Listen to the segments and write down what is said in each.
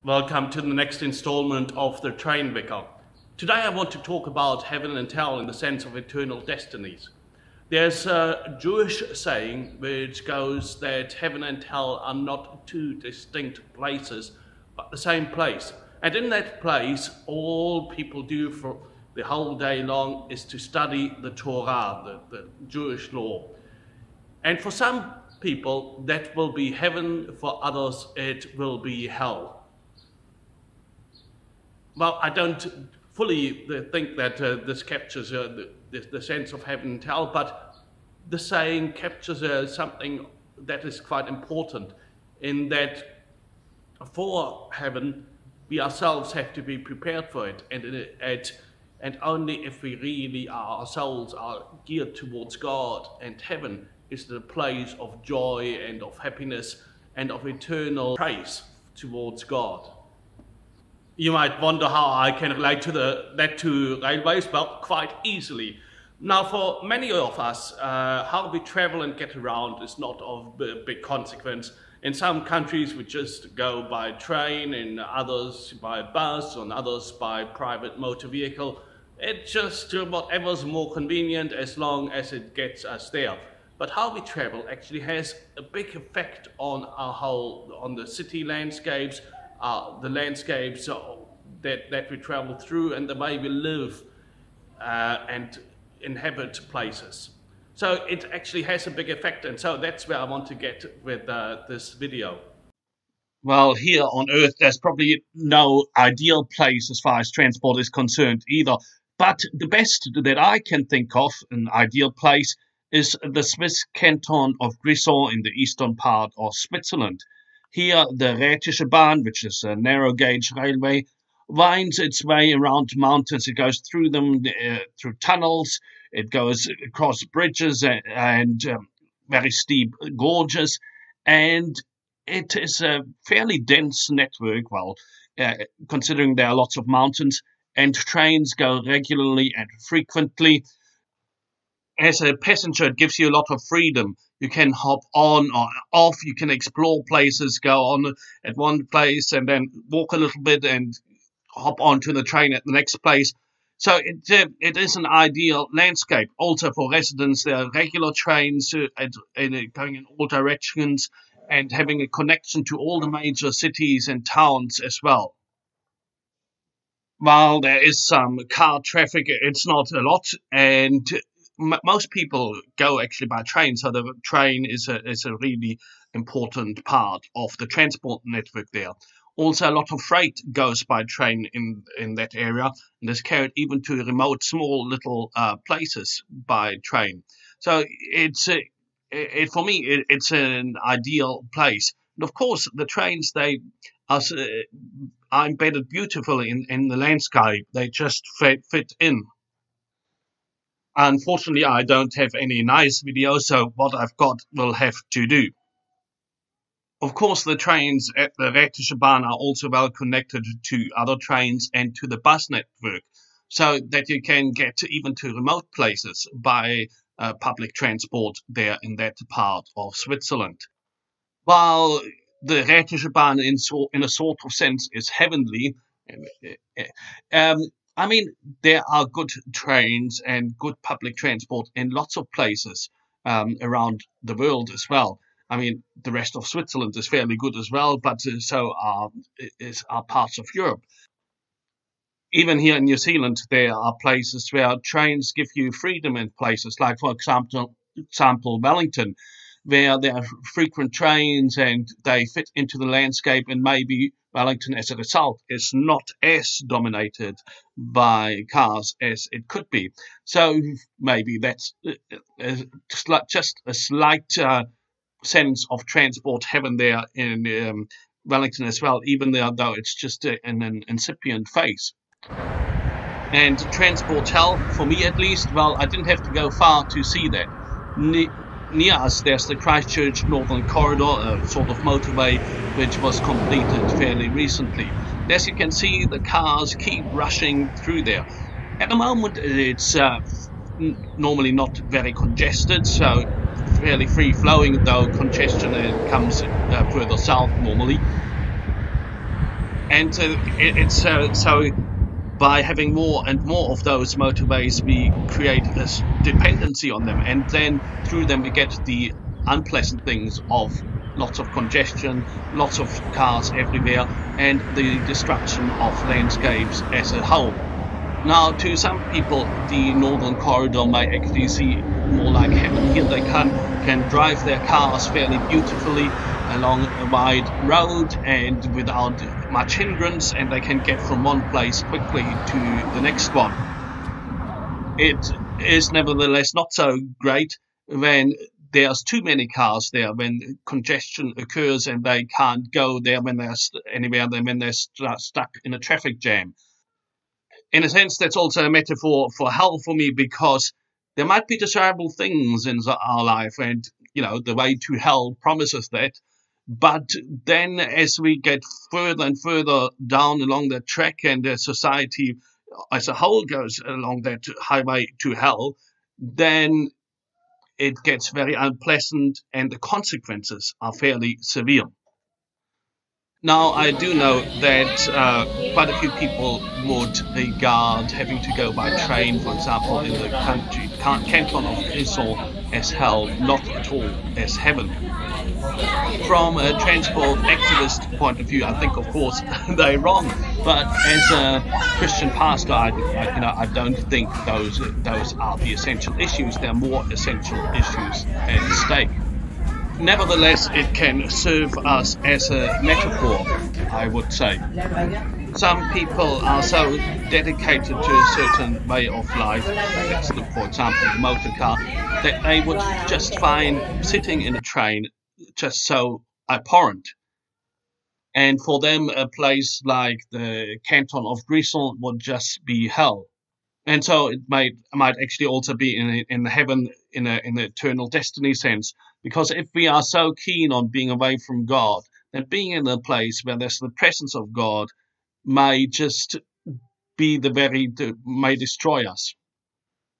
Welcome to the next installment of the Train Vicar. Today I want to talk about heaven and hell in the sense of eternal destinies. There's a Jewish saying which goes that heaven and hell are not two distinct places, but the same place. And in that place, all people do for the whole day long is to study the Torah, the Jewish law. And for some people, that will be heaven. For others, it will be hell. Well, I don't fully think that this captures the sense of heaven and hell, but the saying captures something that is quite important, in that for heaven, we ourselves have to be prepared for it, and only if we really our souls are geared towards God, and heaven is the place of joy and of happiness and of eternal praise towards God. You might wonder how I can relate to that to railways. Well, quite easily. Now, for many of us, how we travel and get around is not of big consequence. In some countries, we just go by train, in others by bus, and others by private motor vehicle. It's just whatever's more convenient as long as it gets us there. But how we travel actually has a big effect on on the city landscapes, the landscapes that we travel through, and the way we live and inhabit places. So it actually has a big effect, and so that's where I want to get with this video. Well, here on Earth, there's probably no ideal place as far as transport is concerned either. But the best that I can think of, an ideal place, is the Swiss canton of Grisons in the eastern part of Switzerland. Here, the Rhätische Bahn, which is a narrow gauge railway, winds its way around mountains. It goes through them, through tunnels. It goes across bridges and very steep gorges. And it is a fairly dense network, considering there are lots of mountains, and trains go regularly and frequently. As a passenger, it gives you a lot of freedom. You can hop on or off, you can explore places, go on at one place and then walk a little bit and hop onto the train at the next place. So it is an ideal landscape. Also for residents, there are regular trains going in all directions and having a connection to all the major cities and towns as well. While there is some car traffic, it's not a lot, and most people go actually by train, so the train is a really important part of the transport network there. Also, a lot of freight goes by train in that area, and is carried even to remote, small little places by train. So for me, it's an ideal place. And of course, the trains, they are embedded beautifully in the landscape. They just fit in. Unfortunately, I don't have any nice videos, so what I've got will have to do. Of course, the trains at the Rhätische Bahn are also well connected to other trains and to the bus network, so that you can get even to remote places by public transport there in that part of Switzerland. While the Rhätische Bahn in a sort of sense is heavenly, I mean, there are good trains and good public transport in lots of places around the world as well. I mean, the rest of Switzerland is fairly good as well, but so are parts of Europe. Even here in New Zealand, there are places where trains give you freedom in places, like, for example, Wellington, where there are frequent trains and they fit into the landscape, and maybe Wellington, as a result, is not as dominated by cars as it could be. So maybe that's just a slight sense of transport heaven there in Wellington as well, even though it's just in an incipient phase. And transport hell, for me at least, well, I didn't have to go far to see that. Near us, there's the Christchurch Northern Corridor, a sort of motorway which was completed fairly recently. As you can see, the cars keep rushing through there. At the moment, it's normally not very congested, so fairly free-flowing, though congestion comes further south normally. And it's so by having more and more of those motorways, we create a dependency on them, and then through them we get the unpleasant things of lots of congestion, lots of cars everywhere, and the destruction of landscapes as a whole. Now, to some people, the Northern Corridor may actually seem more like heaven. Here they can drive their cars fairly beautifully along a wide road and without much hindrance, and they can get from one place quickly to the next one. It is nevertheless not so great when there's too many cars there, when congestion occurs and they can't go there when they're anywhere when they're stuck in a traffic jam. In a sense, that's also a metaphor for hell for me, because there might be desirable things in our life, and the way to hell promises that. But then, as we get further and further down along that track, and the society as a whole goes along that highway to hell, then it gets very unpleasant, and the consequences are fairly severe. Now, I do know that quite a few people would regard having to go by train, for example, in the canton of Grisons as hell, not at all as heaven. From a transport activist point of view, I think, of course, they're wrong. But as a Christian pastor, I don't think those are the essential issues. There are more essential issues at stake. Nevertheless, it can serve us as a metaphor, I would say. Some people are so dedicated to a certain way of life, let's look, for example, the motor car, that they would just find sitting in a train just so abhorrent. And for them, a place like the canton of Grisons would just be hell. And so it might actually also be in heaven in an eternal destiny sense. Because if we are so keen on being away from God, then being in a place where there's the presence of God may just be may destroy us.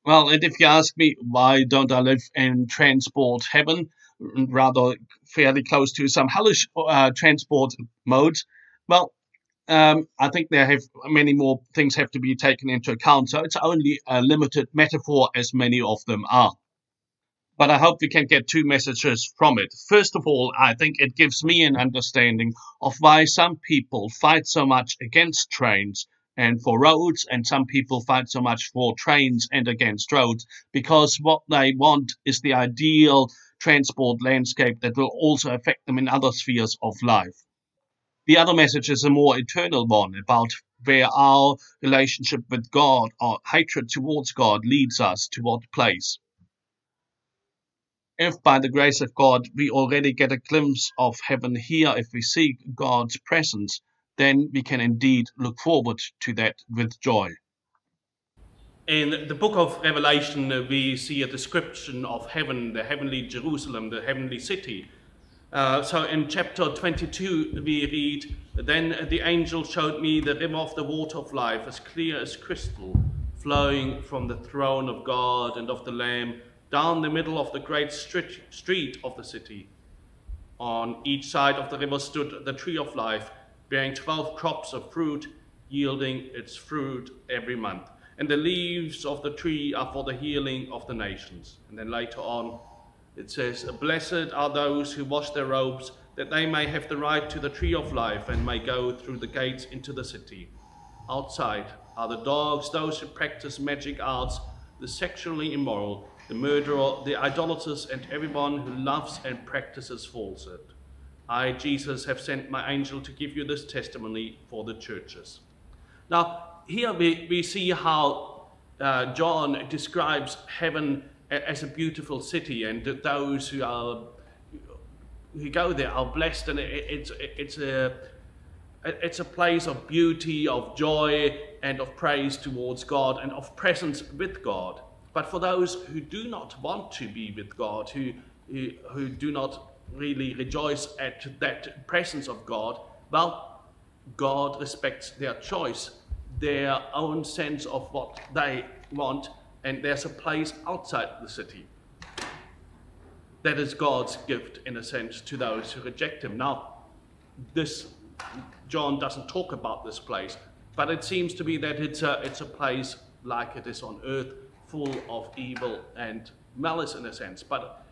Well, and if you ask me, why don't I live in transport heaven, rather fairly close to some hellish transport modes? Well, I think there have many more things have to be taken into account. So it's only a limited metaphor, as many of them are. But I hope we can get two messages from it. First of all, I think it gives me an understanding of why some people fight so much against trains and for roads, and some people fight so much for trains and against roads, because what they want is the ideal transport landscape that will also affect them in other spheres of life. The other message is a more eternal one, about where our relationship with God or hatred towards God leads us to what place. If by the grace of God we already get a glimpse of heaven here, if we seek God's presence, then we can indeed look forward to that with joy. In the book of Revelation, we see a description of heaven, the heavenly Jerusalem, the heavenly city. So in chapter 22, we read, "Then the angel showed me the river of the water of life, as clear as crystal, flowing from the throne of God and of the Lamb, down the middle of the great street of the city. On each side of the river stood the tree of life, bearing 12 crops of fruit, yielding its fruit every month. And the leaves of the tree are for the healing of the nations." And then later on, it says, "Blessed are those who wash their robes, that they may have the right to the tree of life and may go through the gates into the city. Outside are the dogs, those who practice magic arts, the sexually immoral, the murderer, the idolaters, and everyone who loves and practices falsehood. I, Jesus, have sent my angel to give you this testimony for the churches." Now, here we see how John describes heaven as a beautiful city, and that those who go there are blessed, and it's a place of beauty, of joy, and of praise towards God, and of presence with God. But for those who do not want to be with God, who do not really rejoice at that presence of God, well, God respects their choice, their own sense of what they want, and there's a place outside the city. That is God's gift, in a sense, to those who reject him. Now, this John doesn't talk about this place, but it seems to be that it's a place like it is on earth, full of evil and malice in a sense, but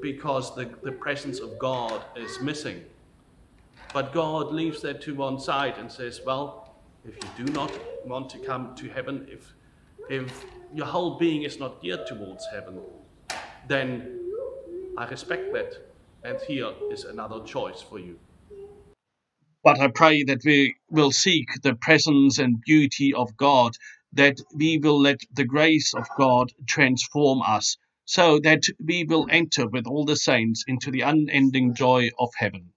because the presence of God is missing. But God leaves that to one side and says, well, if you do not want to come to heaven, if your whole being is not geared towards heaven, then I respect that, and here is another choice for you. But I pray that we will seek the presence and beauty of God, that we will let the grace of God transform us, so that we will enter with all the saints into the unending joy of heaven.